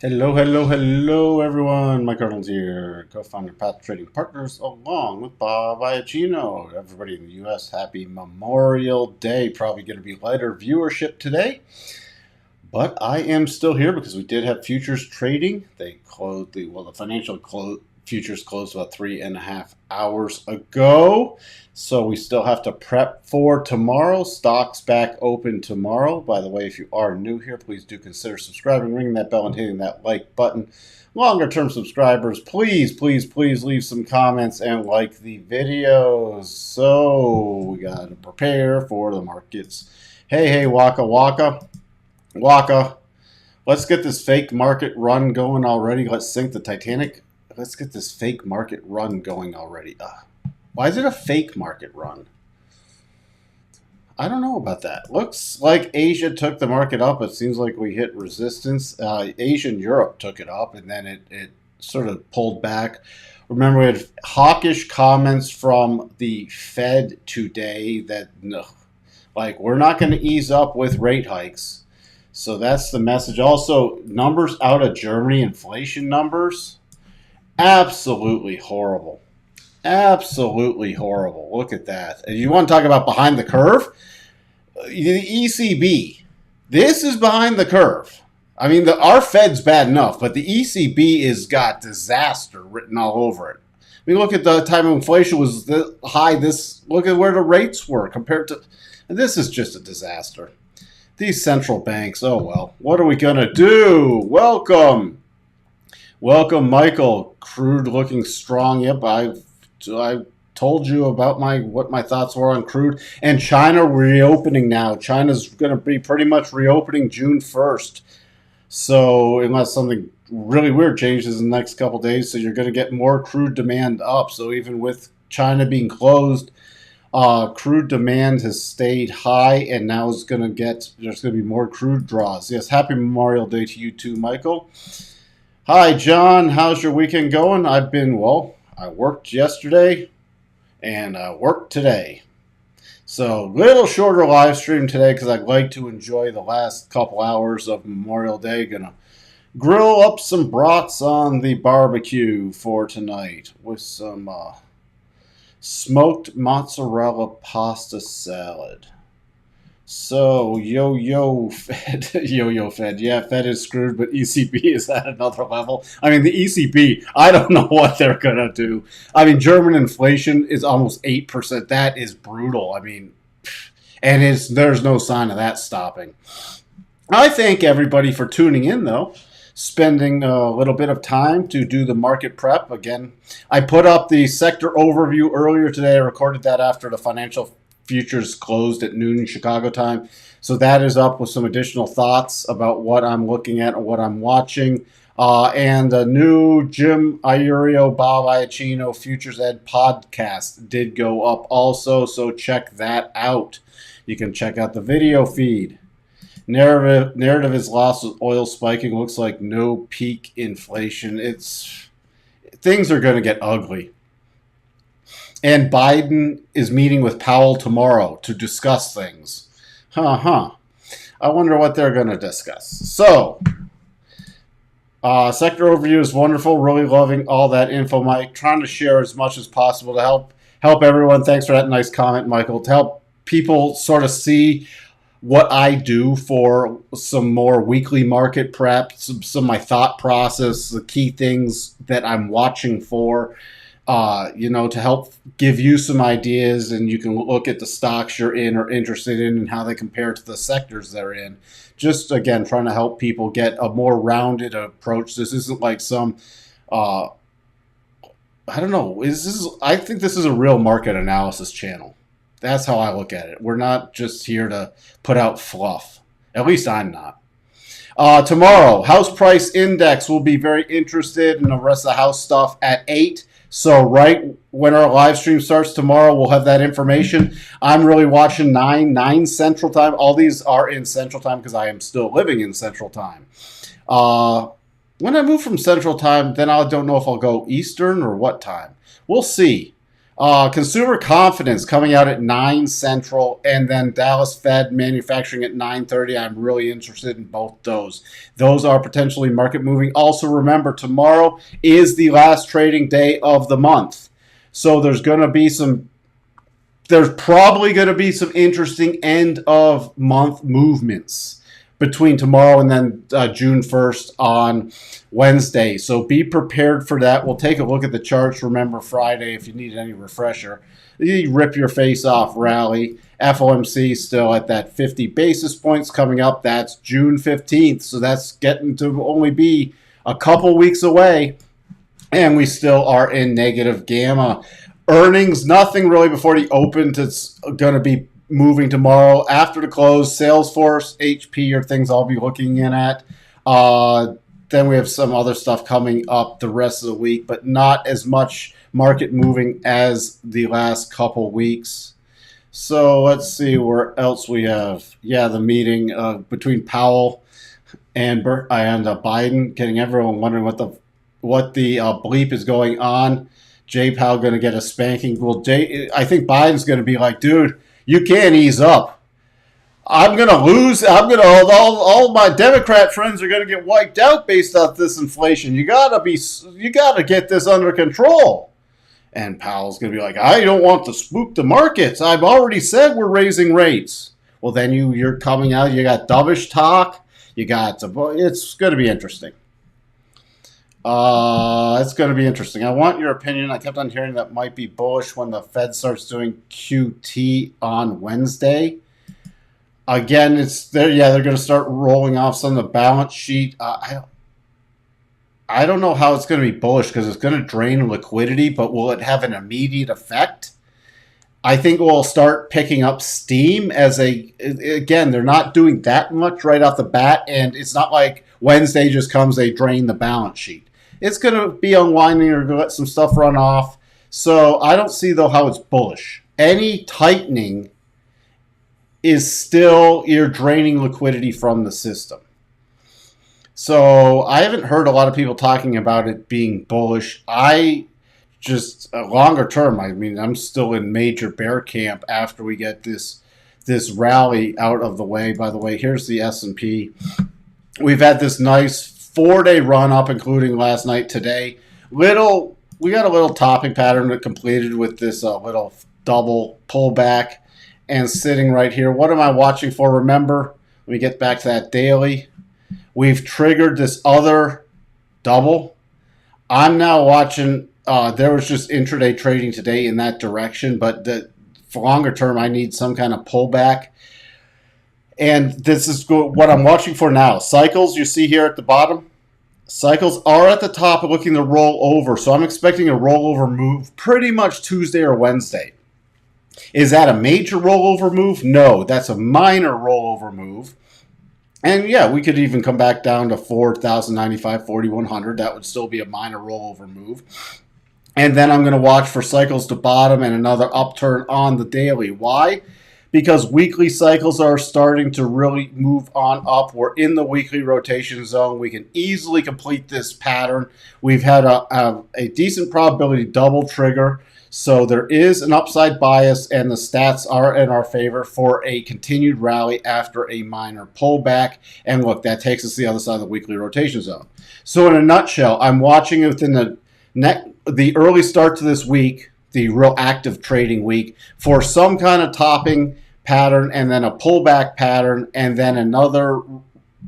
Hello, hello, hello, everyone. Mike Arnold here, co-founder of Path Trading Partners, along with Bob Iacino. Everybody in the U.S., happy Memorial Day. Probably going to be lighter viewership today, but I am still here because we did have futures trading. They closed the financial futures closed about 3.5 hours ago. So we still have to prep for tomorrow. Stocks back open tomorrow. By the way, if you are new here, please do consider subscribing, ringing that bell, and hitting that like button. Longer term subscribers, please, please, please leave some comments and like the videos. So we got to prepare for the markets. Hey, Waka Waka. Waka, let's get this fake market run going already. Let's sink the Titanic. Let's get this fake market run going already. Why is it a fake market run? I don't know about that. Looks like Asia took the market up. It seems like we hit resistance. Asia and Europe took it up, and then it sort of pulled back. Remember, we had hawkish comments from the Fed today that, no, like, we're not going to ease up with rate hikes. So that's the message. Also, numbers out of Germany, inflation numbers, absolutely horrible. Absolutely horrible. Look at that. And you want to talk about behind the curve? The ECB. This is behind the curve. I mean, our Fed's bad enough, but the ECB has got disaster written all over it. I mean, look at the time inflation was high. Look at where the rates were compared to. This is just a disaster. These central banks, oh well. What are we going to do? Welcome. Welcome, Michael. Crude looking strong. Yep, I told you about what my thoughts were on crude. And China reopening now. China's going to be pretty much reopening June 1st. So unless something really weird changes in the next couple of days, so you're going to get more crude demand up. So even with China being closed, crude demand has stayed high, and now there's going to be more crude draws. Yes, happy Memorial Day to you too, Michael. Hi, John. How's your weekend going? I worked yesterday, and I worked today. So, little shorter live stream today because I'd like to enjoy the last couple hours of Memorial Day. Gonna grill up some brats on the barbecue for tonight with some smoked mozzarella pasta salad. So, yo Fed, yo Fed. Yeah, Fed is screwed, but ECB is at another level. I mean, the ECB, I don't know what they're going to do. I mean, German inflation is almost 8%. That is brutal. I mean, and there's no sign of that stopping. I thank everybody for tuning in, though, spending a little bit of time to do the market prep. Again, I put up the sector overview earlier today. I recorded that after the financial futures closed at noon Chicago time. So that is up with some additional thoughts about what I'm looking at and what I'm watching. And the new Jim Iurio, Bob Iacino Futures Ed podcast did go up also. So check that out. You can check out the video feed. Narrative is lost with oil spiking. Looks like no peak inflation. Things are going to get ugly. And Biden is meeting with Powell tomorrow to discuss things. I wonder what they're going to discuss. So, sector overview is wonderful. Really loving all that info, Mike. Trying to share as much as possible to help everyone. Thanks for that nice comment, Michael. To help people sort of see what I do for some more weekly market prep, some of my thought process, the key things that I'm watching for. To help give you some ideas, and you can look at the stocks you're in or interested in and how they compare to the sectors they're in. Just, again, trying to help people get a more rounded approach. This isn't like some, I don't know. I think this is a real market analysis channel. That's how I look at it. We're not just here to put out fluff. At least I'm not. Tomorrow, house price index. Will be very interested in the rest of the house stuff at 8. So right when our live stream starts tomorrow, we'll have that information. I'm really watching 9 Central Time. All these are in Central Time because I am still living in Central Time. When I move from Central Time, then I don't know if I'll go Eastern or what time. We'll see. Consumer confidence coming out at 9 Central, and then Dallas Fed manufacturing at 9:30. I'm really interested in both those. Those are potentially market moving. Also, remember, tomorrow is the last trading day of the month. So there's probably going to be some interesting end of month movements between tomorrow and then June 1st on Wednesday. So be prepared for that. We'll take a look at the charts. Remember, Friday, if you need any refresher, you rip your face off rally. FOMC still at that 50 basis points coming up. That's June 15th. So that's getting to only be a couple weeks away. And we still are in negative gamma. Earnings, nothing really before the open. It's going to be moving tomorrow after the close. Salesforce, HP are things I'll be looking in at. Then we have some other stuff coming up the rest of the week, but not as much market moving as the last couple weeks. So let's see where else we have. Yeah, the meeting between Powell and Biden, getting everyone wondering what the bleep is going on. Jay Powell going to get a spanking. Well, I think Biden's going to be like, dude, you can't ease up. I'm going to lose. All my Democrat friends are going to get wiped out based off this inflation. You got to get this under control. And Powell's going to be like, I don't want to spook the markets. I've already said we're raising rates. Well, then you're coming out. You got dovish talk. It's going to be interesting. It's going to be interesting. I want your opinion. I kept on hearing that might be bullish when the Fed starts doing QT on Wednesday. Again, they're going to start rolling off some of the balance sheet. I don't know how it's going to be bullish because it's going to drain liquidity, but will it have an immediate effect? I think we'll start picking up steam again, they're not doing that much right off the bat, and it's not like Wednesday just comes, they drain the balance sheet. It's going to be unwinding or let some stuff run off. So I don't see, though, how it's bullish. Any tightening is still, you're draining liquidity from the system. So I haven't heard a lot of people talking about it being bullish. Longer term, I'm still in major bear camp after we get this rally out of the way. By the way, here's the S&P. We've had this nice 4-day run up, including last night, today. We got a little topping pattern that completed with this little double pullback and sitting right here. What am I watching for? Remember, let me get back to that daily. We've triggered this other double. I'm now watching. There was just intraday trading today in that direction, but for longer term, I need some kind of pullback. And this is what I'm watching for now. Cycles, you see here at the bottom. Cycles are at the top looking to roll over. So I'm expecting a rollover move pretty much Tuesday or Wednesday. Is that a major rollover move? No, that's a minor rollover move. And yeah, we could even come back down to 4,095, 4,100. That would still be a minor rollover move. And then I'm going to watch for cycles to bottom and another upturn on the daily. Why? Because weekly cycles are starting to really move on up. We're in the weekly rotation zone. We can easily complete this pattern. We've had a decent probability double trigger. So there is an upside bias, and the stats are in our favor for a continued rally after a minor pullback. And look, that takes us to the other side of the weekly rotation zone. So in a nutshell, I'm watching it within the early start to this week, the real active trading week, for some kind of topping pattern and then a pullback pattern and then another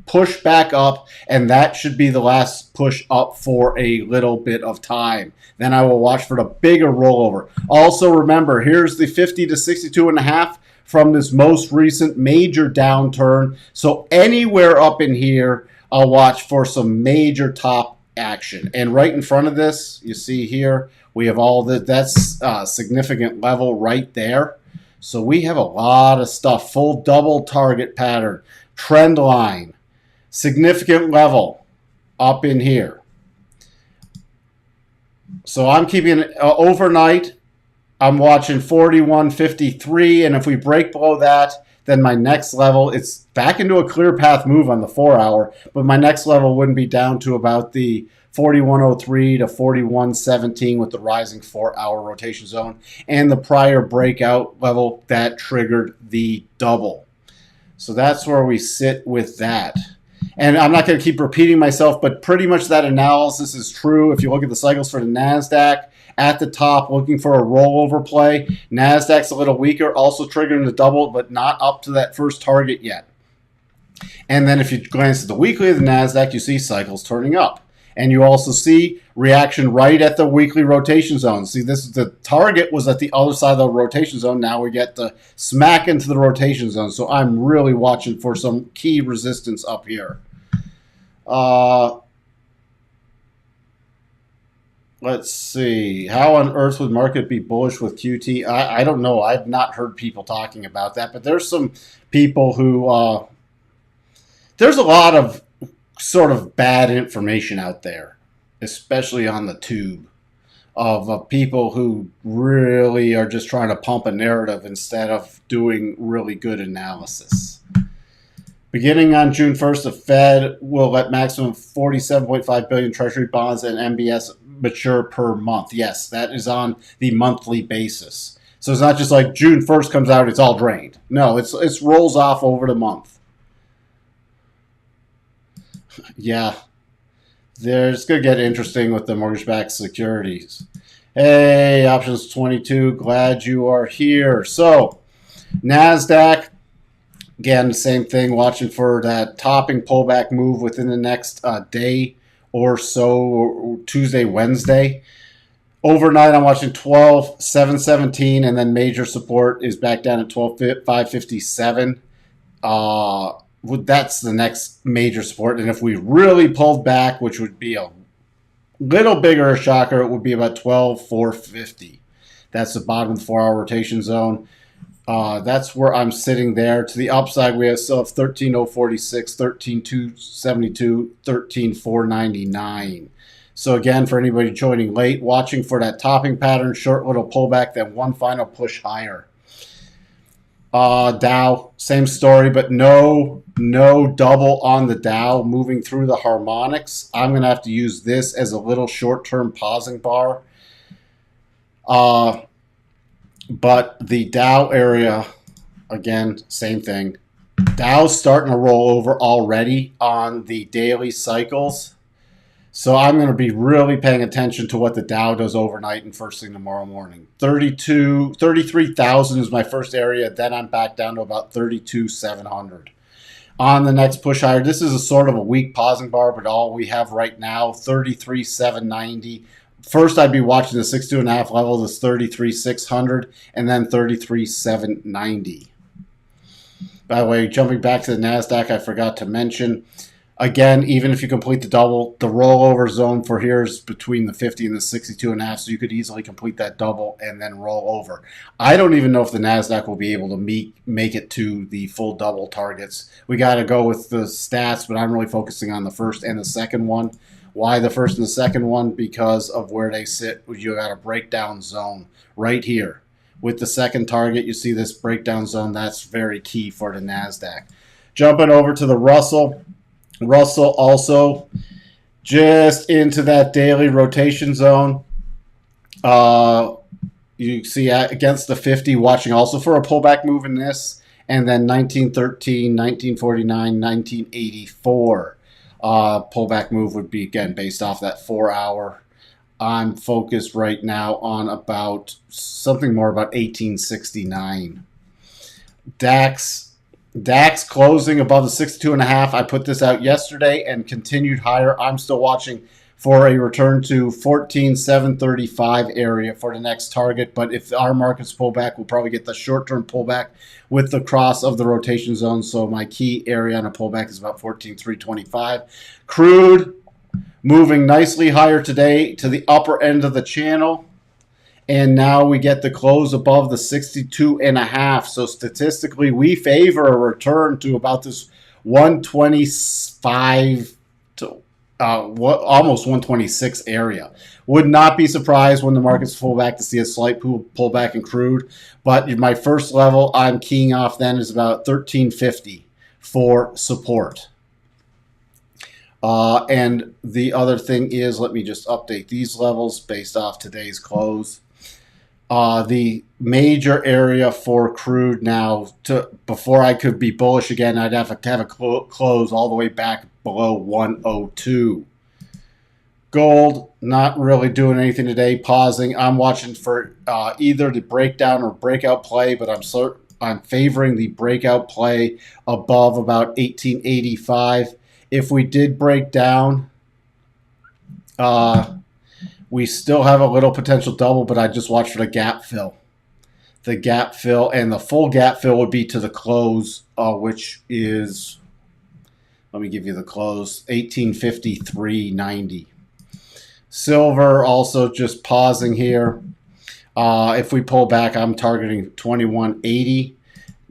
push back up, and that should be the last push up for a little bit of time. Then I will watch for the bigger rollover. Also remember, here's the 50 to 62.5 from this most recent major downturn. So anywhere up in here, I'll watch for some major top action. And right in front of this, you see here, we have all that's a significant level right there. So we have a lot of stuff. Full double target pattern, trend line, significant level up in here. So I'm keeping it overnight. I'm watching 41.53, and if we break below that, then my next level, it's back into a clear path move on the 4-hour, but my next level wouldn't be down to about the 4103 to 4117 with the rising 4-hour rotation zone and the prior breakout level that triggered the double. So that's where we sit with that. And I'm not going to keep repeating myself, but pretty much that analysis is true. If you look at the cycles for the NASDAQ, at the top, looking for a rollover play. NASDAQ's a little weaker, also triggering the double, but not up to that first target yet. And then if you glance at the weekly of the NASDAQ, you see cycles turning up. And you also see reaction right at the weekly rotation zone. See, this is the target was at the other side of the rotation zone. Now we get the smack into the rotation zone. So I'm really watching for some key resistance up here. Let's see. How on earth would market be bullish with QT? I don't know. I've not heard people talking about that. But there's some people who... there's a lot of sort of bad information out there, especially on the tube, of people who really are just trying to pump a narrative instead of doing really good analysis. Beginning on June 1st, the Fed will let maximum 47.5 billion Treasury bonds and MBS mature per month. Yes, that is on the monthly basis. So it's not just like June 1st comes out, it's all drained. No, it's rolls off over the month. Yeah, it's going to get interesting with the mortgage-backed securities. Hey, Options 22, glad you are here. So, NASDAQ, again, the same thing, watching for that topping pullback move within the next day or so, or Tuesday, Wednesday. Overnight, I'm watching 12,717, and then major support is back down at 12,557. That's the next major support. And if we really pulled back, which would be a little bigger shocker, it would be about 12,450. That's the bottom of the 4-hour rotation zone. That's where I'm sitting there. To the upside, we still have 13,046, 13,272, 13,499. So again, for anybody joining late, watching for that topping pattern, short little pullback, then one final push higher. Dow, same story, but no double on the Dow moving through the harmonics. I'm going to have to use this as a little short-term pausing bar. But the Dow area, again, same thing. Dow's starting to roll over already on the daily cycles. So I'm going to be really paying attention to what the Dow does overnight and first thing tomorrow morning. 33,000 is my first area. Then I'm back down to about 32,700. On the next push higher, this is a sort of a weak pausing bar, but all we have right now, 33,790. First, I'd be watching the 62.5 level, this 33,600, and then 33,790. By the way, jumping back to the NASDAQ, I forgot to mention, again, even if you complete the double, the rollover zone for here is between the 50 and the 62.5, so you could easily complete that double and then roll over. I don't even know if the NASDAQ will be able to make it to the full double targets. We got to go with the stats, but I'm really focusing on the first and the second one. Why the first and the second one? Because of where they sit. You got a breakdown zone right here. With the second target, you see this breakdown zone. That's very key for the NASDAQ. Jumping over to the Russell. Russell also just into that daily rotation zone. You see against the 50, watching also for a pullback move in this. And then 1913, 1949, 1984. Pullback move would be, again, based off that 4-hour. I'm focused right now on about something more about 1869. DAX closing above the 62.5. I put this out yesterday and continued higher. I'm still watching for a return to 14,735 area for the next target. But if our markets pull back, we'll probably get the short-term pullback with the cross of the rotation zone. So my key area on a pullback is about 14,325. Crude moving nicely higher today to the upper end of the channel. And now we get the close above the 62.5. So statistically, we favor a return to about this 125 to almost 126 area. Would not be surprised when the markets pull back to see a slight pullback in crude. But my first level I'm keying off then is about 1350 for support. And the other thing is, let me just update these levels based off today's close. The major area for crude now, before I could be bullish again, I'd have to have a close all the way back below 102. Gold, not really doing anything today, pausing. I'm watching for either the breakdown or breakout play, but I'm favoring the breakout play above about 1885. If we did break down, we still have a little potential double, but I just watch for the gap fill. The gap fill, and the full gap fill would be to the close, which is, let me give you the close, 1853.90. Silver also just pausing here. If we pull back, I'm targeting 2180.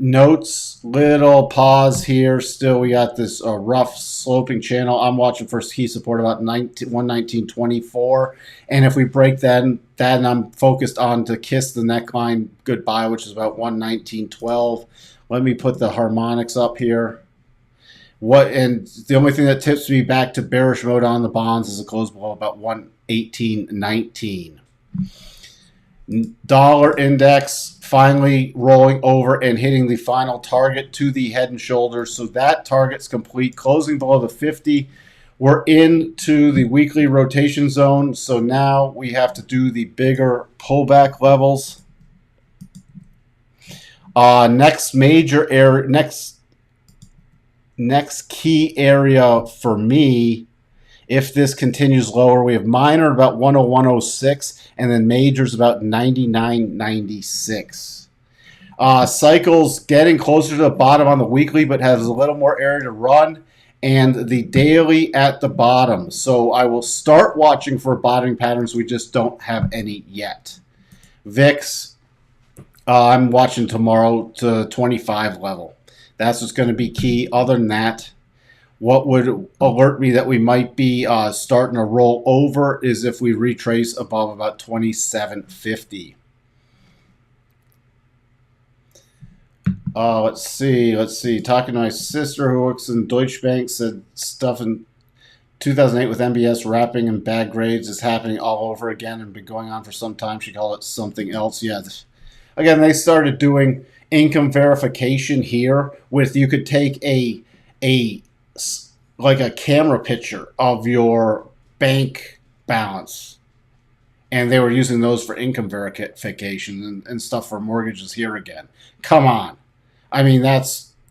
Notes, little pause here. Still, we got this rough sloping channel. I'm watching for key support about 119.24. And if we break that, then I'm focused on to kiss the neckline goodbye, which is about 119.12. Let me put the harmonics up here. And the only thing that tips me back to bearish mode on the bonds is a close below about 118.19. Dollar index finally rolling over and hitting the final target to the head and shoulders. So that target's complete, closing below the 50. We're into the weekly rotation zone. So now we have to do the bigger pullback levels. Next major area, next key area for me, if this continues lower, we have minor about 101.06, and then majors about 99.96. Cycles getting closer to the bottom on the weekly, but has a little more area to run, and the daily at the bottom. So I will start watching for bottoming patterns. We just don't have any yet. VIX, I'm watching tomorrow to 25 level. That's what's going to be key. Other than that, what would alert me that we might be starting to roll over is if we retrace above about 2750. Let's see. Talking to my sister who works in Deutsche Bank, said stuff in 2008 with MBS wrapping and bad grades is happening all over again and been going on for some time. She called it something else. Yeah. Again, they started doing income verification here with, you could take like a camera picture of your bank balance, and they were using those for income verification and stuff for mortgages here again. Come on. I mean,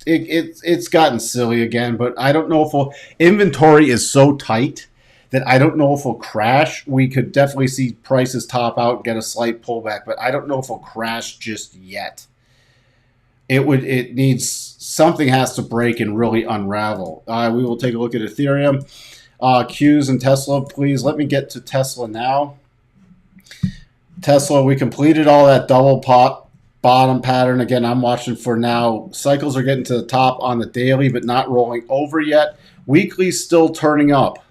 it's gotten silly again, but I don't know if inventory is so tight that I don't know if we'll crash. We could definitely see prices top out and get a slight pullback, but I don't know if we'll crash just yet. It needs, something has to break and really unravel. We will take a look at Ethereum, Qs, and Tesla. Please let me get to Tesla now. Tesla, we completed all that double bottom pattern. Again, I'm watching for now. Cycles are getting to the top on the daily, but not rolling over yet. Weekly still turning up.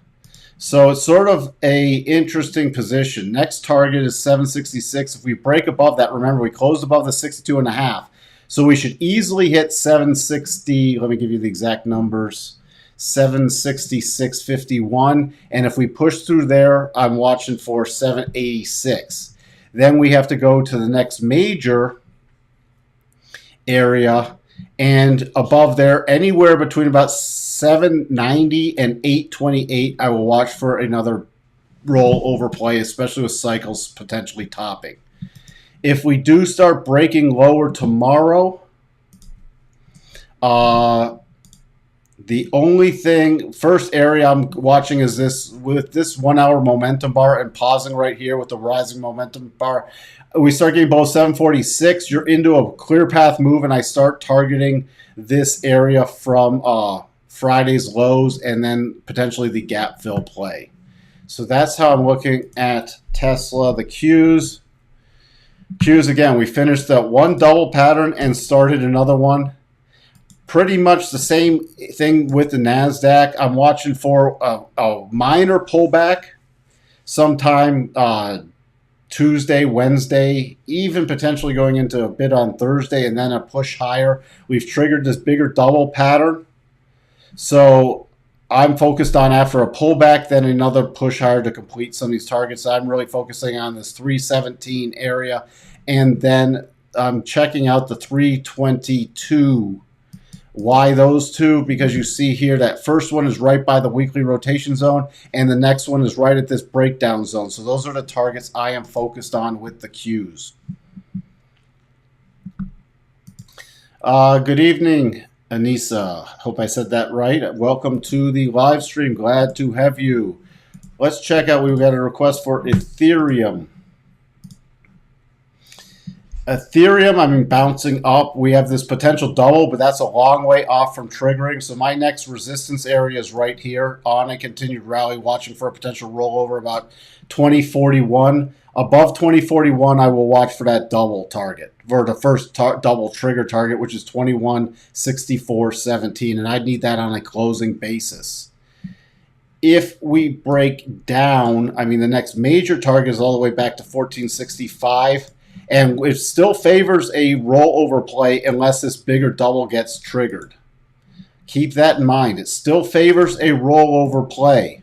So it's sort of a interesting position. Next target is 766. If we break above that, remember we closed above the 62.5. So we should easily hit 760. Let me give you the exact numbers. 766.51. And if we push through there, I'm watching for 786. Then we have to go to the next major area, and above there, anywhere between about 790 and 828, I will watch for another roll over play, especially with cycles potentially topping. If we do start breaking lower tomorrow, the only first area I'm watching is this, with this 1 hour momentum bar and pausing right here with the rising momentum bar. We start getting below 746. You're into a clear path move, and I start targeting this area from Friday's lows and then potentially the gap fill play. So that's how I'm looking at Tesla. The Qs, again, we finished that one double pattern and started another one. Pretty much the same thing with the NASDAQ. I'm watching for a minor pullback sometime Tuesday, Wednesday, even potentially going into a bit on Thursday, and then a push higher. We've triggered this bigger double pattern. So I'm focused on, after a pullback, then another push higher to complete some of these targets. I'm really focusing on this 317 area, and then I'm checking out the 322. Why those two? Because you see here that first one is right by the weekly rotation zone, and the next one is right at this breakdown zone. So those are the targets I am focused on with the Qs. Good evening, Anissa. Hope I said that right. Welcome to the live stream. Glad to have you. Let's check out. We've got a request for Ethereum. Ethereum, I mean, bouncing up. We have this potential double, but that's a long way off from triggering. So my next resistance area is right here on a continued rally, watching for a potential rollover about 2041. Above 2041, I will watch for that double target, for the first double trigger target, which is 2164.17, and I'd need that on a closing basis. If we break down, I mean, the next major target is all the way back to 1465. And it still favors a rollover play unless this bigger double gets triggered. Keep that in mind. It still favors a rollover play.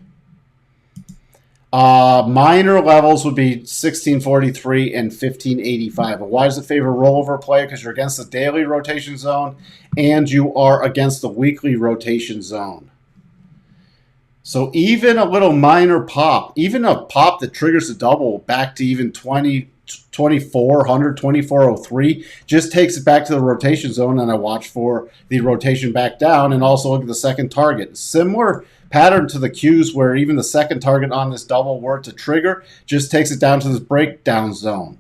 Minor levels would be 1643 and 1585. And why does it favor rollover play? Because you're against the daily rotation zone and you are against the weekly rotation zone. So even a little minor pop, even a pop that triggers a double back to even 2400, 2403, just takes it back to the rotation zone, and I watch for the rotation back down and also look at the second target. Similar pattern to the Qs, where even the second target on this double were to trigger, just takes it down to this breakdown zone.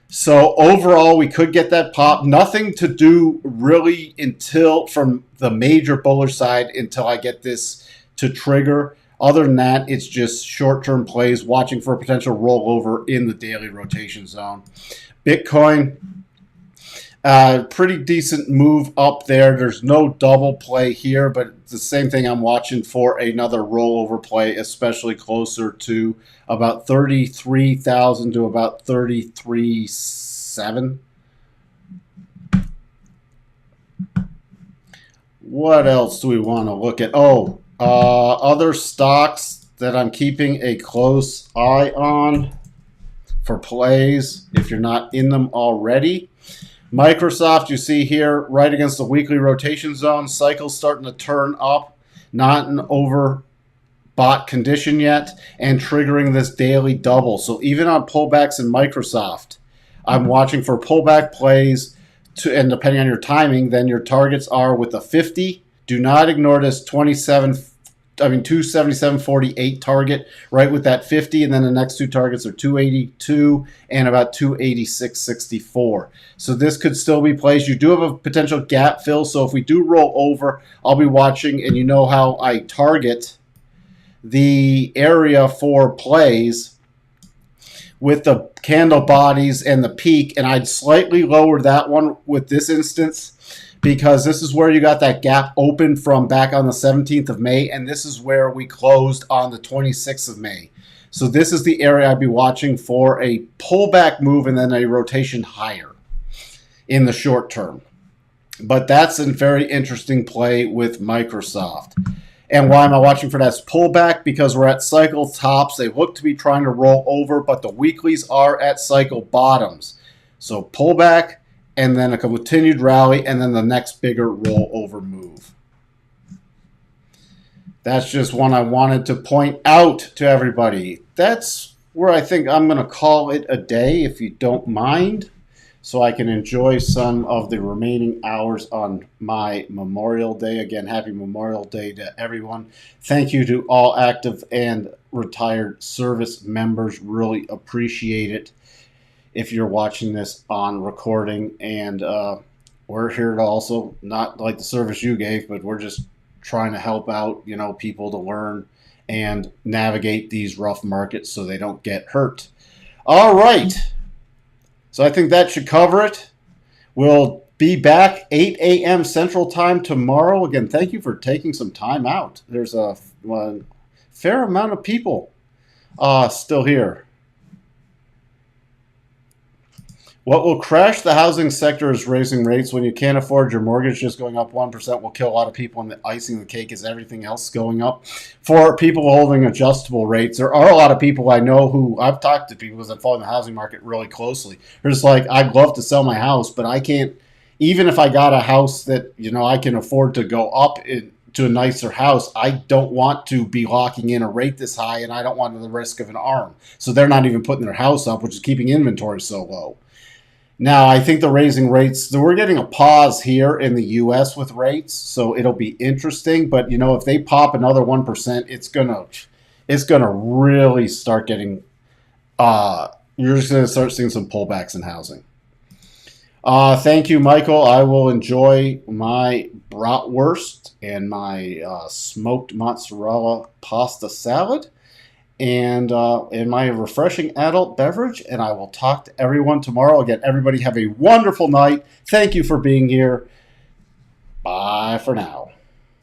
So overall, we could get that pop. Nothing to do really until from the major bullish side until I get this to trigger. Other than that, it's just short-term plays, watching for a potential rollover in the daily rotation zone. Bitcoin, pretty decent move up there. There's no double play here, but it's the same thing. I'm watching for another rollover play, especially closer to about 33,000 to about 33.7. What else do we want to look at? Other stocks that I'm keeping a close eye on for plays, if you're not in them already. Microsoft, you see here, right against the weekly rotation zone. Cycle's starting to turn up, not an overbought condition yet, and triggering this daily double. So even on pullbacks in Microsoft, I'm watching for pullback plays, and depending on your timing, then your targets are with the 50. Do not ignore this 277.48 target right with that 50, and then the next two targets are 282 and about 286.64. So this could still be plays. You do have a potential gap fill, so if we do roll over, I'll be watching, and you know how I target the area for plays with the candle bodies and the peak, and I'd slightly lower that one with this instance, because this is where you got that gap open from back on the 17th of May, and this is where we closed on the 26th of May. So this is the area I'd be watching for a pullback move and then a rotation higher in the short term. But that's a very interesting play with Microsoft. And why am I watching for that pullback? Because we're at cycle tops. They look to be trying to roll over, but the weeklies are at cycle bottoms. So pullback, and then a continued rally, and then the next bigger rollover move. That's just one I wanted to point out to everybody. That's where I think I'm going to call it a day, if you don't mind, so I can enjoy some of the remaining hours on my Memorial Day. Again, happy Memorial Day to everyone. Thank you to all active and retired service members. Really appreciate it. If you're watching this on recording, and we're here to also, not like the service you gave, but we're just trying to help out, people to learn and navigate these rough markets so they don't get hurt. All right. So I think that should cover it. We'll be back 8 a.m. Central Time tomorrow. Again, thank you for taking some time out. There's a fair amount of people still here. What will crash the housing sector is raising rates. When you can't afford your mortgage, just going up 1% will kill a lot of people, and the icing on the cake is everything else going up. For people holding adjustable rates, there are a lot of people I know who I've talked to people that follow the housing market really closely. They're just like, I'd love to sell my house, but I can't. Even if I got a house that I can afford to go up to a nicer house, I don't want to be locking in a rate this high, and I don't want the risk of an arm. So they're not even putting their house up, which is keeping inventory so low. Now, I think the raising rates, so we're getting a pause here in the U.S. with rates, so it'll be interesting. But, if they pop another 1%, it's gonna really start getting, you're just going to start seeing some pullbacks in housing. Thank you, Michael. I will enjoy my bratwurst and my smoked mozzarella pasta salad and in my refreshing adult beverage, and I will talk to everyone tomorrow. Again, everybody have a wonderful night. Thank you for being here. Bye for now.